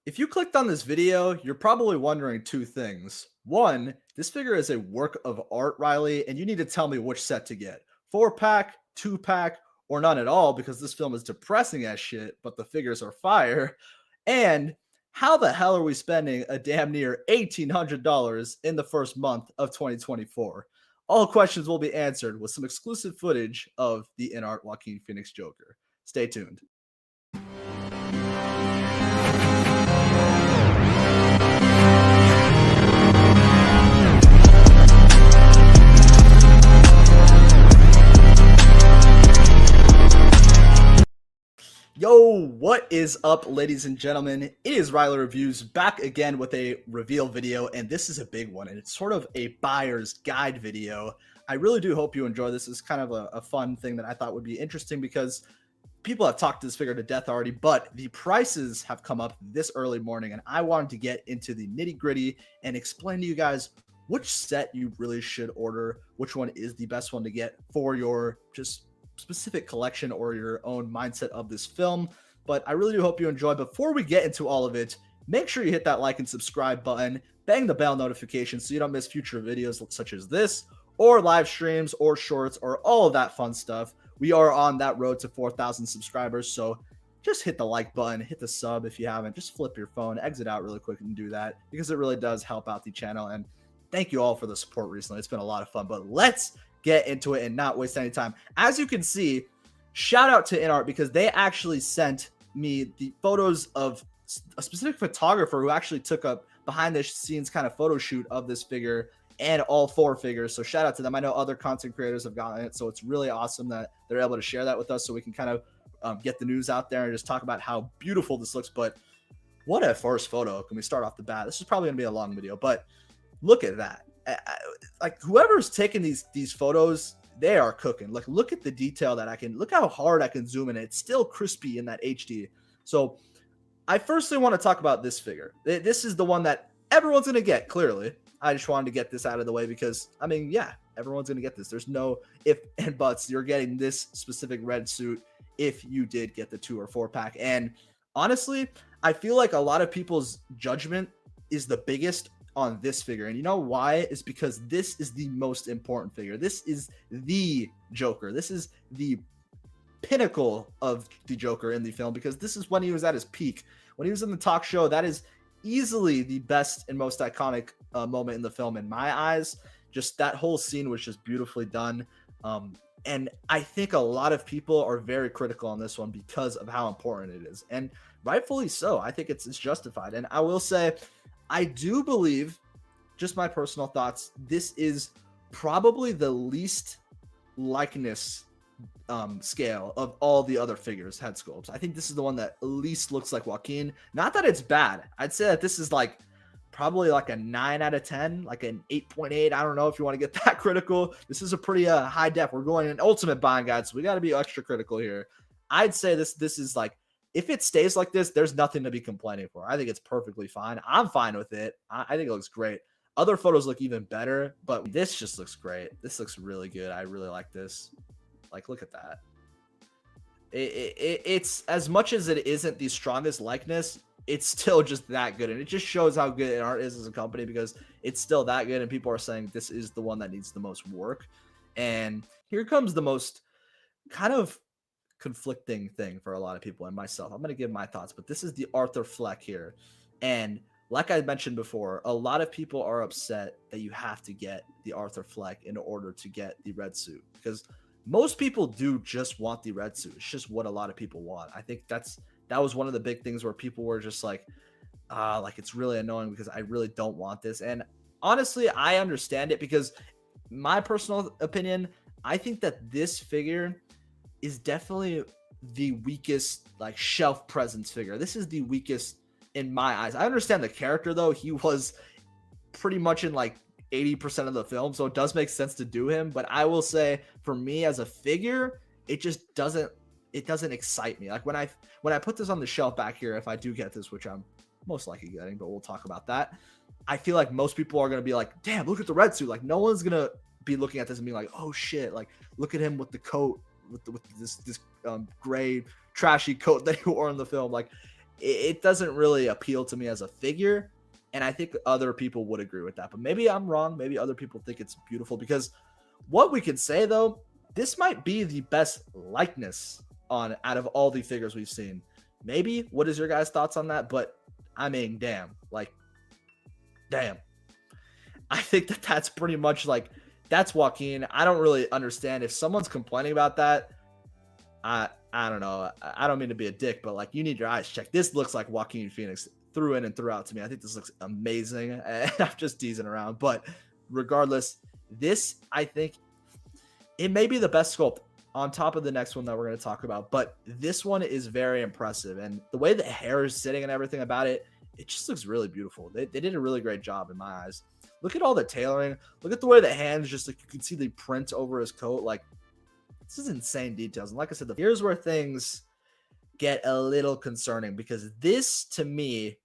If you clicked on this video, you're probably wondering two things. One, this figure is a work of art, Riley, and you need to tell me which set to get. 4-pack, 2-pack, or none at all, because this film is depressing as shit, but the figures are fire. And how the hell are we spending a damn near $1,800 in the first month of 2024? All questions will be answered with some exclusive footage of the INART Joaquin Phoenix Joker. Stay tuned. Yo, what is up, ladies and gentlemen? It is Riley Reviews back again with a reveal video, and this is a big one, and it's sort of a buyer's guide video. I really do hope you enjoy this. It's kind of a fun thing that I thought would be interesting because people have talked this figure to death already, but the prices have come up this early morning, and I wanted to get into the nitty-gritty and explain to you guys which set you really should order, which one is the best one to get for your just specific collection or your own mindset of this film. But I really do hope you enjoy. Before we get into all of it, make sure you hit that like and subscribe button, bang the bell notification so you don't miss future videos such as this, or live streams, or shorts, or all of that fun stuff. We are on that road to 4,000 subscribers, so just hit the like button, hit the sub if you haven't, just flip your phone, exit out really quick and do that, because it really does help out the channel. And thank you all for the support recently. It's been a lot of fun, but let's get into it and not waste any time. As you can see, shout out to INART because they actually sent me the photos of a specific photographer who actually took a behind the scenes kind of photo shoot of this figure and all four figures. So shout out to them. I know other content creators have gotten it, so it's really awesome that they're able to share that with us so we can kind of get the news out there and just talk about how beautiful this looks. But what a first photo. Can we start off the bat? This is probably gonna be a long video, but look at that. Like whoever's taking these photos, they are cooking. Like, look at the detail that look how hard I can zoom in. It's still crispy in that HD. So I firstly want to talk about this figure. This is the one that everyone's going to get, clearly. I just wanted to get this out of the way because, I mean, yeah, everyone's going to get this. There's no if and buts. You're getting this specific red suit if you did get the 2 or 4-pack. And honestly, I feel like a lot of people's judgment is the biggest on this figure, and you know why? Is because this is the most important figure. This is the Joker. This is the pinnacle of the Joker in the film, because this is when he was at his peak. When he was in the talk show, that is easily the best and most iconic moment in the film in my eyes. Just that whole scene was just beautifully done. And I think a lot of people are very critical on this one because of how important it is, and rightfully so. I think it's justified. And I will say, I do believe, just my personal thoughts, this is probably the least likeness scale of all the other figures, head sculpts. I think this is the one that least looks like Joaquin. Not that it's bad. I'd say that this is like probably like a 9 out of 10, like an 8.8. I don't know if you want to get that critical. This is a pretty high def. We're going an ultimate buying guide, so we got to be extra critical here. I'd say this is like, if it stays like this, there's nothing to be complaining for. I think it's perfectly fine. I'm fine with it. I think it looks great. Other photos look even better, but this just looks great. This looks really good. I really like this. Like, look at that. It's, as much as it isn't the strongest likeness, it's still just that good. And it just shows how good INART is as a company, because it's still that good. And people are saying this is the one that needs the most work. And here comes the most kind of conflicting thing for a lot of people and myself. I'm going to give my thoughts, but this is the Arthur Fleck here. And like I mentioned before, a lot of people are upset that you have to get the Arthur Fleck in order to get the red suit, because most people do just want the red suit. It's just what a lot of people want. I think that was one of the big things where people were just like it's really annoying because I really don't want this. And honestly, I understand it, because my personal opinion, I think that this figure is definitely the weakest like shelf presence figure. This is the weakest in my eyes. I understand the character though. He was pretty much in like 80% of the film, so it does make sense to do him. But I will say, for me as a figure, it just doesn't excite me. Like when I put this on the shelf back here, if I do get this, which I'm most likely getting, but we'll talk about that, I feel like most people are going to be like, damn, look at the red suit. Like, no one's going to be looking at this and being like, oh shit, like look at him with the coat, with this gray trashy coat that he wore in the film. Like, it doesn't really appeal to me as a figure. And I think other people would agree with that. But maybe I'm wrong. Maybe other people think it's beautiful, because what we could say though, this might be the best likeness on out of all the figures we've seen. Maybe. What is your guys' thoughts on that? But I mean, damn. Like, damn. I think that that's pretty much like, that's Joaquin. I don't really understand if someone's complaining about that. I don't know. I don't mean to be a dick, but like, you need your eyes checked. This looks like Joaquin Phoenix through in and throughout to me. I think this looks amazing. And I'm just teasing around, but regardless, this, I think it may be the best sculpt on top of the next one that we're going to talk about, but this one is very impressive. And the way the hair is sitting and everything about it, it just looks really beautiful. They did a really great job in my eyes. Look at all the tailoring. Look at the way the hands, just like you can see the print over his coat. Like, this is insane details. And like I said, here's where things get a little concerning, because this to me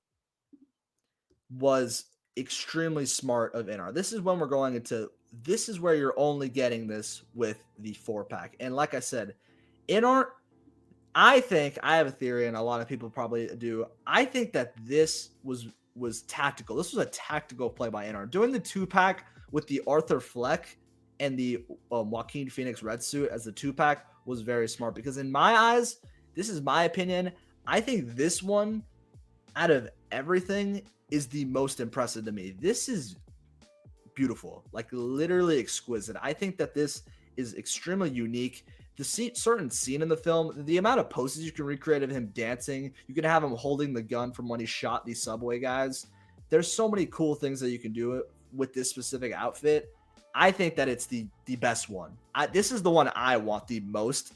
was extremely smart of INART. This is when we're going into, this is where you're only getting this with the 4-pack. And like I said, INART, I think, I have a theory, and a lot of people probably do. I think that this was tactical. This was a tactical play by INART. Doing the 2-pack with the Arthur Fleck and the Joaquin Phoenix red suit as the 2-pack was very smart, because in my eyes, this is my opinion, I think this one out of everything is the most impressive to me. This is beautiful, like literally exquisite. I think that this is extremely unique. The certain scene in the film, the amount of poses you can recreate of him dancing, you can have him holding the gun from when he shot the subway guys. There's so many cool things that you can do with this specific outfit. I think that it's the best one. This is the one I want the most.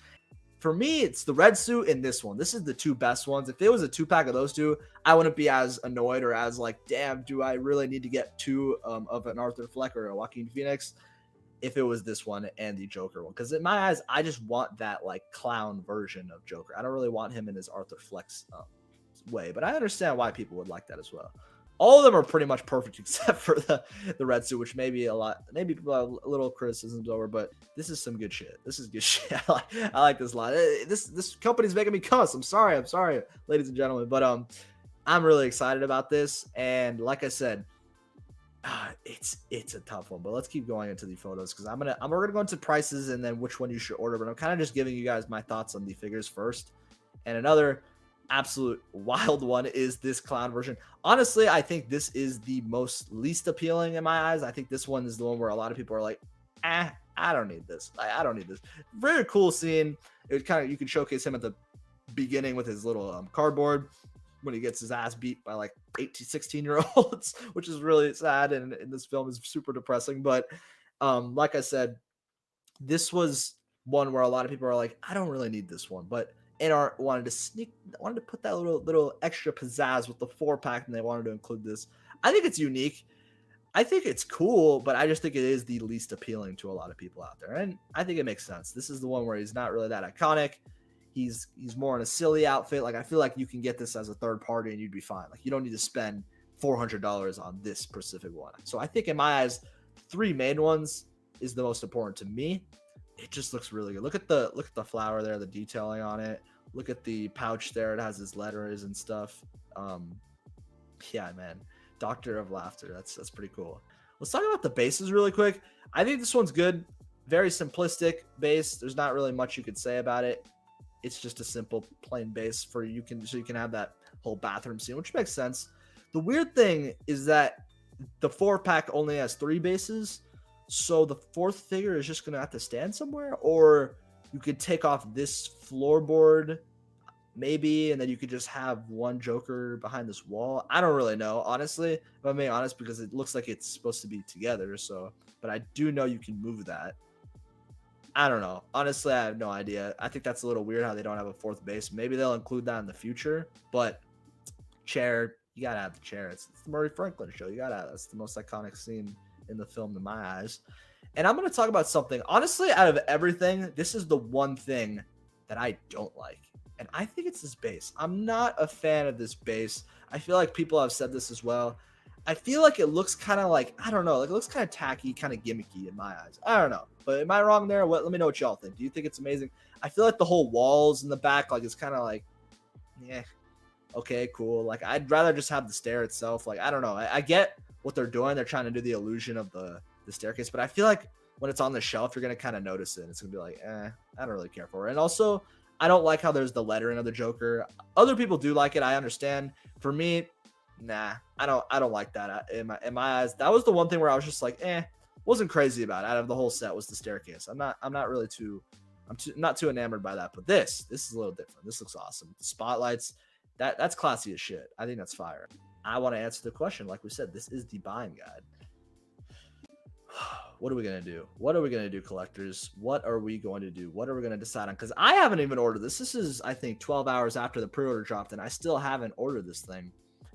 For me, it's the red suit and this one. This is the two best ones. If it was a 2-pack of those two, I wouldn't be as annoyed or as like, damn, do I really need to get two of an Arthur Fleck or a Joaquin Phoenix? If it was this one and the Joker one. Because in my eyes, I just want that like clown version of Joker. I don't really want him in his Arthur Fleck's way, but I understand why people would like that as well. All of them are pretty much perfect except for the red suit, which maybe people have a little criticisms over, but this is some good shit. This is good shit. I like this a lot. This company's making me cuss. I'm sorry, ladies and gentlemen, but I'm really excited about this. And like I said, it's a tough one, but let's keep going into the photos, because we're gonna go into prices and then which one you should order. But I'm kind of just giving you guys my thoughts on the figures first. And another absolute wild one is this clown version. Honestly, I think this is the most least appealing in my eyes. I think this one is the one where a lot of people are like, I don't need this. I don't need this. Very cool scene. It kind of, you can showcase him at the beginning with his little cardboard when he gets his ass beat by like 16-year-olds, which is really sad, and this film is super depressing. But like I said, this was one where a lot of people are like, I don't really need this one, but INART wanted to put that little extra pizzazz with the 4-pack, and they wanted to include this. I think it's unique. I think it's cool, but I just think it is the least appealing to a lot of people out there, and I think it makes sense. This is the one where he's not really that iconic. He's more in a silly outfit. Like, I feel like you can get this as a third party and you'd be fine. Like, you don't need to spend $400 on this specific one. So I think in my eyes, 3 main ones is the most important to me. It just looks really good. Look at the flower there, the detailing on it. Look at the pouch there. It has his letters and stuff. Yeah, man. Doctor of Laughter. That's pretty cool. Let's talk about the bases really quick. I think this one's good. Very simplistic base. There's not really much you could say about it. It's just a simple plain base so you can have that whole bathroom scene, which makes sense. The weird thing is that the 4-pack only has 3 bases. So the 4th figure is just going to have to stand somewhere, or you could take off this floorboard maybe, and then you could just have one Joker behind this wall. I don't really know, honestly, if I'm being honest, because it looks like it's supposed to be together. So, but I do know you can move that. I don't know. Honestly, I have no idea. I think that's a little weird how they don't have a 4th base. Maybe they'll include that in the future, but chair, you got to have the chair. It's the Murray Franklin show. You got to have, that's the most iconic scene in the film in my eyes. And I'm going to talk about something, honestly, out of everything, this is the one thing that I don't like, and I think it's this base. I'm not a fan of this base. I feel like people have said this as well. I feel like it looks kind of like, I don't know, like it looks kind of tacky, kind of gimmicky in my eyes. I don't know, but am I wrong there? Let me know what y'all think. Do you think it's amazing? I feel like the whole walls in the back, like it's kind of like, yeah, okay, cool. Like, I'd rather just have the stair itself. Like, I don't know. I get what they're doing. They're trying to do the illusion of the staircase, but I feel like when it's on the shelf, you're gonna kind of notice it. It's gonna be like, I don't really care for it. And also, I don't like how there's the lettering of the Joker. Other people do like it. I understand. For me, nah, I don't like that. In my eyes, that was the one thing where I was just like, wasn't crazy about it. Out of the whole set was the staircase. I'm not really not too enamored by that. But this is a little different. This looks awesome. The spotlights, that's classy as shit. I think that's fire. I want to answer the question. Like we said, this is the buying guide. What are we going to do? What are we going to do, collectors? What are we going to do? What are we going to decide on? Because I haven't even ordered this. This is, I think, 12 hours after the pre-order dropped, and I still haven't ordered this thing.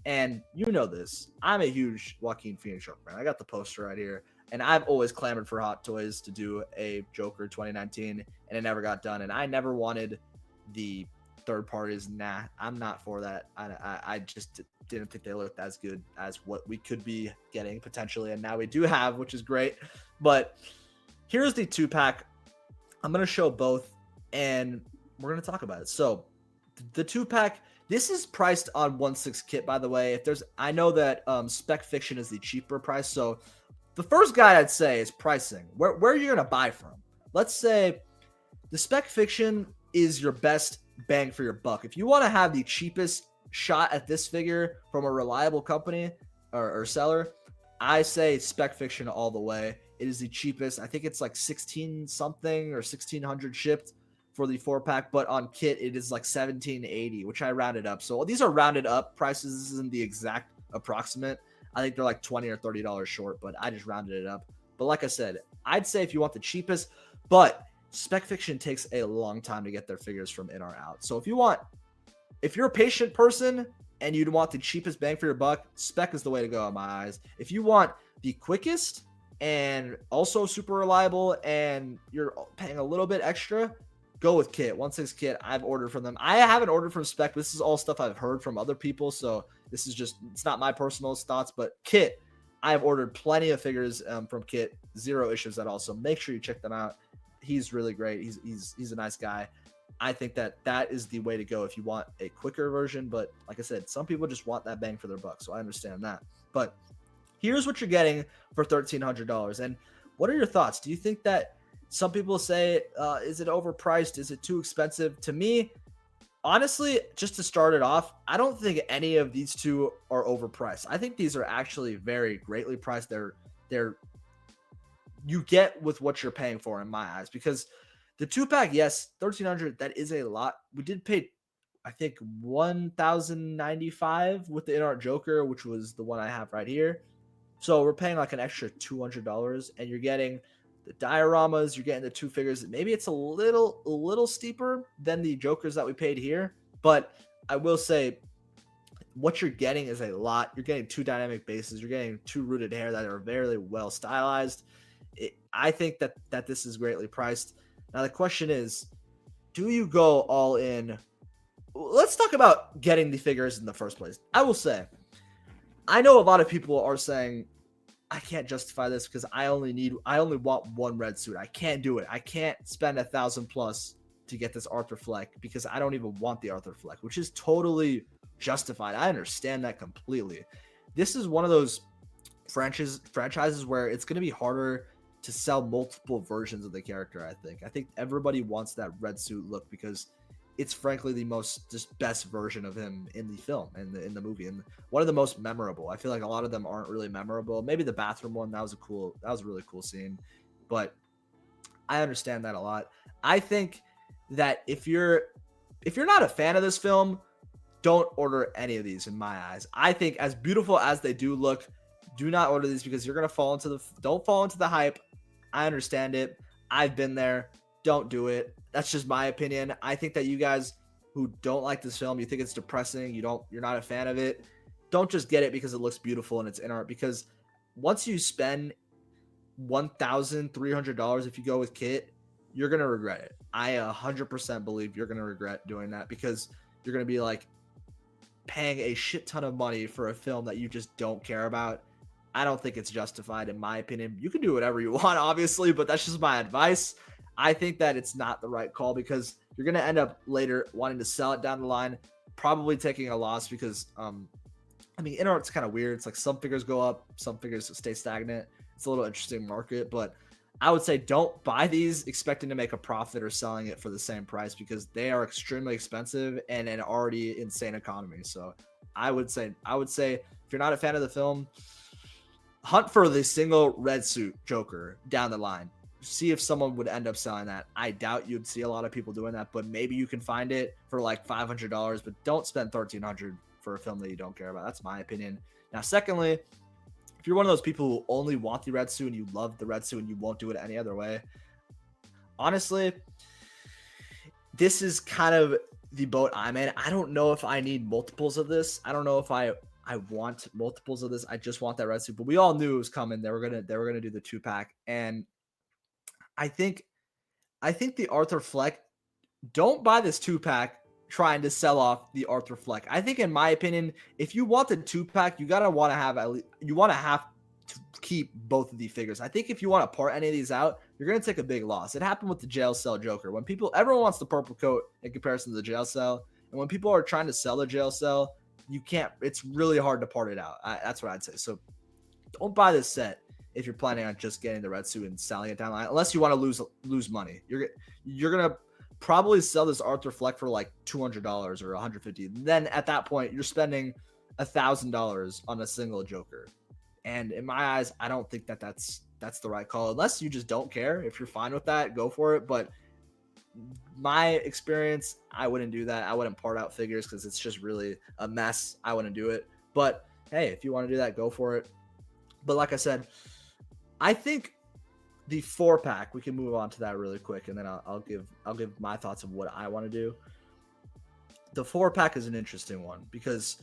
And you know this. I'm a huge Joaquin Phoenix Joker fan. I got the poster right here. And I've always clamored for Hot Toys to do a Joker 2019, and it never got done. And I never wanted the third parties. Nah, I'm not for that. I just didn't think they looked as good as what we could be getting potentially, and now we do have, which is great. But here's the 2-pack. I'm gonna show both, and we're gonna talk about it. So the 2-pack, this is priced on 1/6 kit, by the way. I know that Spec Fiction is the cheaper price. So the first guide I'd say is pricing. Where are you gonna buy from? Let's say the Spec Fiction is your best bang for your buck. If you want to have the cheapest shot at this figure from a reliable company or seller, I say Spec Fiction all the way. It is the cheapest. I think it's like 16 something or 1600 shipped for the 4-pack, but on kit it is like 1780, which I rounded up. So these are rounded up prices. This isn't the exact approximate. I think they're like $20 or $30 short, but I just rounded it up. But like I said, I'd say if you want the cheapest, but Spec Fiction takes a long time to get their figures from INART out. So if you're a patient person and you'd want the cheapest bang for your buck, Spec is the way to go in my eyes. If you want the quickest and also super reliable and you're paying a little bit extra, go with kit. 1/6 kit. I've ordered from them. I haven't ordered from Spec. This is all stuff I've heard from other people. So this is just, it's not my personal thoughts, but kit, I've ordered plenty of figures from kit. Zero issues at all. So make sure you check them out. He's really great. He's a nice guy. I think that is the way to go if you want a quicker version. But like I said, some people just want that bang for their buck. So I understand that. But here's what you're getting for $1,300. And what are your thoughts? Do you think that some people say, is it overpriced? Is it too expensive? To me, honestly, just to start it off, I don't think any of these two are overpriced. I think these are actually very greatly priced. They're you get with what you're paying for in my eyes, because the 2-pack, yes, $1,300, that is a lot. We did pay, I think, $1,095 with the INART Joker, which was the one I have right here. So we're paying like an extra $200, and you're getting the dioramas, you're getting the two figures. Maybe it's a little steeper than the Jokers that we paid here, but I will say what you're getting is a lot. You're getting two dynamic bases. You're getting two rooted hair that are very well stylized. I think that this is greatly priced. Now the question is, do you go all in? Let's talk about getting the figures in the first place. I will say, I know a lot of people are saying, I can't justify this because I only want one red suit. I can't do it. I can't spend $1,000+ to get this Arthur Fleck because I don't even want the Arthur Fleck, which is totally justified. I understand that completely. This is one of those franchises where it's going to be harder to sell multiple versions of the character. I think everybody wants that red suit look because it's frankly the most just best version of him in the film and in the movie, and one of the most memorable. I feel like a lot of them aren't really memorable. Maybe the bathroom one, that was a really cool scene, but I understand that a lot. I think that if you're not a fan of this film, don't order any of these in my eyes. I think as beautiful as they do look, do not order these because you're going to don't fall into the hype. I understand it. I've been there. Don't do it. That's just my opinion. I think that you guys who don't like this film, you think it's depressing, you're not a fan of it, don't just get it because it looks beautiful and it's INART, because once you spend $1,300 if you go with kit, you're going to regret it. I 100% believe you're going to regret doing that because you're going to be like paying a shit ton of money for a film that you just don't care about. I don't think it's justified in my opinion. You can do whatever you want, obviously, but that's just my advice. I think that it's not the right call because you're going to end up later wanting to sell it down the line. probably taking a loss because I mean, INART's kind of weird. It's like some figures go up, some figures stay stagnant. It's a little interesting market, but I would say don't buy these expecting to make a profit or selling it for the same price because they are extremely expensive and an already insane economy. So I would say if you're not a fan of the film, hunt for the single red suit Joker down the line. See if someone would end up selling that. I doubt you'd see a lot of people doing that, but maybe you can find it for like $500, but don't spend $1,300 for a film that you don't care about. That's my opinion. Now, secondly, if you're one of those people who only want the red suit and you love the red suit and you won't do it any other way, honestly, this is kind of the boat I'm in. I don't know if I need multiples of this. I don't know if I want multiples of this. I just want that red suit. But we all knew it was coming. They were gonna do the 2-pack. And I think the Arthur Fleck, don't buy this 2-pack trying to sell off the Arthur Fleck. I think, in my opinion, if you want the 2-pack, you gotta want to have to keep both of the figures. I think if you want to part any of these out, you're gonna take a big loss. It happened with the jail cell Joker. When everyone wants the purple coat in comparison to the jail cell, and when people are trying to sell the jail cell, you can't. It's really hard to part it out. That's what I'd say. So don't buy this set if you're planning on just getting the red suit and selling it down the line, unless you want to lose money. You're gonna probably sell this Arthur Fleck for like $200 or $150. Then at that point, you're spending $1,000 on a single Joker. And in my eyes, I don't think that's the right call. Unless you just don't care. If you're fine with that, go for it. But my experience, I wouldn't do that. I wouldn't part out figures because it's just really a mess. I wouldn't do it. But hey, if you want to do that, go for it. But like I said, I think the 4-pack, we can move on to that really quick, and then I'll give my thoughts of what I want to do. The 4-pack is an interesting one because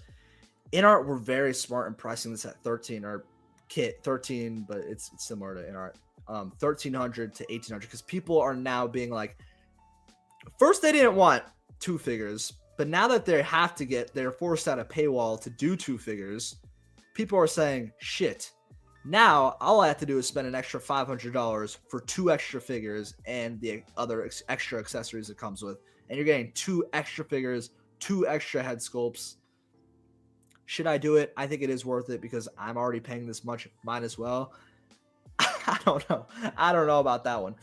INART were very smart in pricing this at 13 or kit 13, but it's similar to INART, 1,300 to 1,800 because people are now being like, first they didn't want 2 figures, but now that they're forced out a paywall to do 2 figures, people are saying, shit. Now, all I have to do is spend an extra $500 for 2 extra figures and the other extra accessories it comes with. And you're getting 2 extra figures, 2 extra head sculpts. Should I do it? I think it is worth it because I'm already paying this much. Might as well. I don't know. I don't know about that one.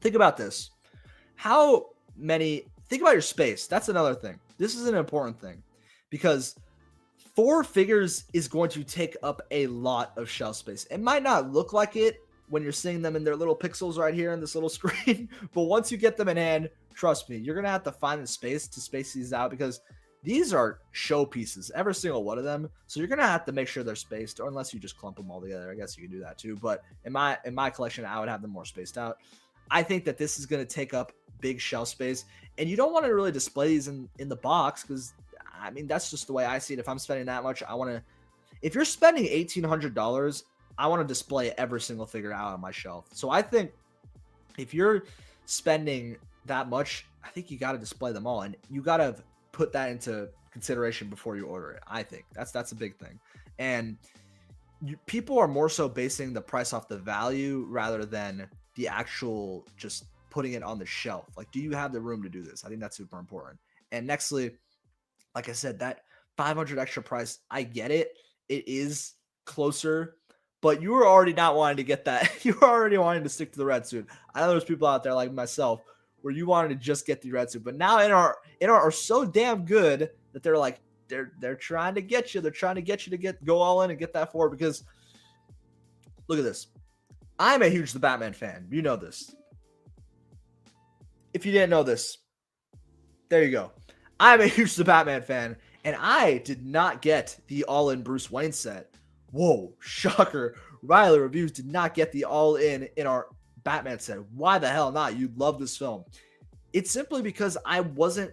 Think about this. Think about your space. That's another thing. This is an important thing because 4 figures is going to take up a lot of shelf space. It might not look like it when you're seeing them in their little pixels right here in this little screen, but once you get them in hand, trust me, you're going to have to find the space to space these out because these are show pieces, every single one of them. So you're going to have to make sure they're spaced, or unless you just clump them all together. I guess you can do that too. But in my collection, I would have them more spaced out. I think that this is going to take up big shelf space, and you don't want to really display these in the box because I mean, that's just the way I see it. If I'm spending that much, if you're spending $1,800, I want to display every single figure out on my shelf. So I think if you're spending that much, I think you got to display them all, and you got to put that into consideration before you order it. I think that's a big thing. And people are more so basing the price off the value rather than the actual just putting it on the shelf. Like, do you have the room to do this? I think that's super important. And nextly, like I said, that 500 extra price, I get it. It is closer, but you were already not wanting to get that. You were already wanting to stick to the red suit. I know there's people out there like myself where you wanted to just get the red suit, but now INART are so damn good that they're like, they're trying to get you. They're trying to get you to go all in and get that forward because look at this. I'm a huge The Batman fan. You know this. If you didn't know this, there you go. I'm a huge The Batman fan, and I did not get the all-in Bruce Wayne set. Whoa, shocker. Riley Reviews did not get the all-in our Batman set. Why the hell not? You love this film. It's simply because I wasn't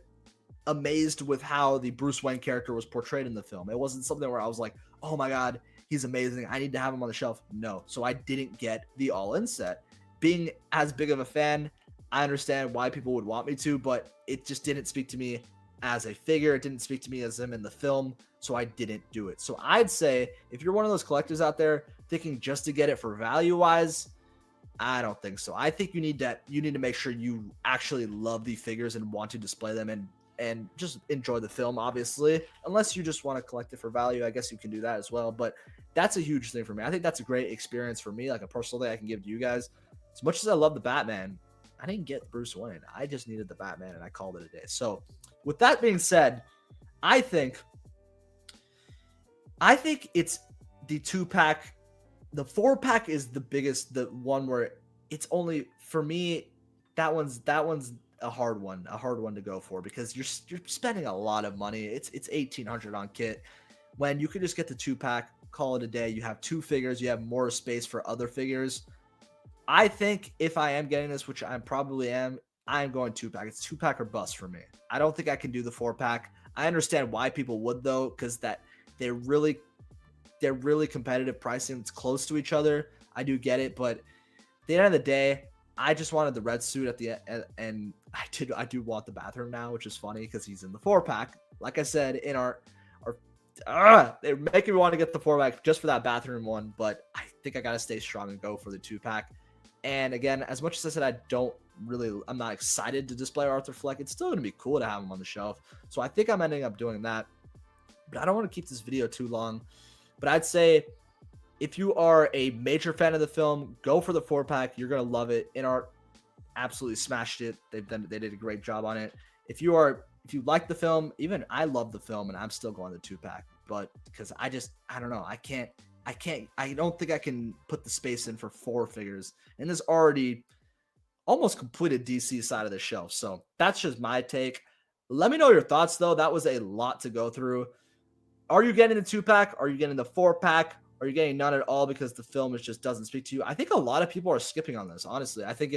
amazed with how the Bruce Wayne character was portrayed in the film. It wasn't something where I was like, oh my God, he's amazing. I need to have him on the shelf. No, so I didn't get the all-in set. Being as big of a fan, I understand why people would want me to, but it just didn't speak to me as a figure. It didn't speak to me as him in the film, so I didn't do it. So I'd say if you're one of those collectors out there thinking just to get it for value-wise, I don't think so. I think you need to make sure you actually love the figures and want to display them and and just enjoy the film, obviously. Unless you just want to collect it for value, I guess you can do that as well. But that's a huge thing for me. I think that's a great experience for me, like a personal thing I can give to you guys. As much as I love the Batman, I didn't get Bruce Wayne. I just needed the Batman, and I called it a day. So with that being said, I think it's the 2-pack. The 4-pack is the biggest, the one where it's only, for me, that one's a hard one to go for, because you're spending a lot of money. It's $1,800 on kit when you could just get the 2-pack, call it a day. You have 2 figures, you have more space for other figures. I think if I am getting this, which I probably am, I'm going 2-pack. It's 2-pack or bust for me. I don't think I can do the 4-pack. I understand why people would, though, because that they're really competitive pricing. It's close to each other. I do get it, but at the end of the day, I just wanted the red suit at the end, and I do want the bathroom now, which is funny because he's in the 4-pack. Like I said, in our they're making me want to get the 4-pack just for that bathroom one, but I think I gotta stay strong and go for the 2-pack. And again, as much as I said I'm not excited to display Arthur Fleck, it's still gonna be cool to have him on the shelf. So I think I'm ending up doing that. But I don't want to keep this video too long. But I'd say if you are a major fan of the film, go for the 4-pack. You're gonna love it. INART absolutely smashed it. They did a great job on it. If you like the film, even I love the film, and I'm still going the 2-pack. But because I don't know, I don't think I can put the space in for 4 figures. And there's already almost completed DC side of the shelf. So that's just my take. Let me know your thoughts, though. That was a lot to go through. Are you getting the 2-pack? Are you getting the 4-pack? Are you getting none at all because the film just doesn't speak to you? I think a lot of people are skipping on this, honestly. I think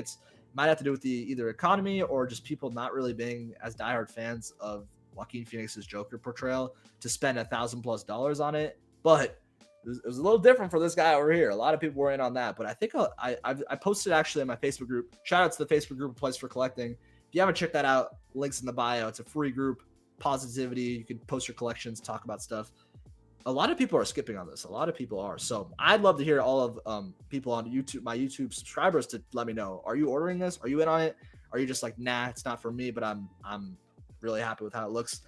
might have to do with the either economy or just people not really being as diehard fans of Joaquin Phoenix's Joker portrayal to spend $1,000+ on it. But it was a little different for this guy over here. A lot of people were in on that. But I think I posted actually in my Facebook group. Shout out to the Facebook group, Place for Collecting. If you haven't checked that out, links in the bio. It's a free group. Positivity. You can post your collections, talk about stuff. A lot of people are skipping on this. A lot of people are. So I'd love to hear all of people on YouTube, my YouTube subscribers, to let me know. Are you ordering this? Are you in on it? Are you just like, nah, it's not for me, but I'm really happy with how it looks.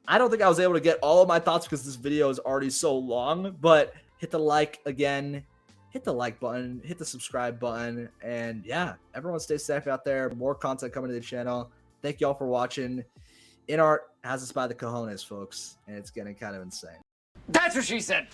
I don't think I was able to get all of my thoughts because this video is already so long, but hit the like again, hit the like button, hit the subscribe button, and yeah, everyone stay safe out there. More content coming to the channel. Thank y'all for watching. INART has us by the cojones, folks, and it's getting kind of insane. That's what she said.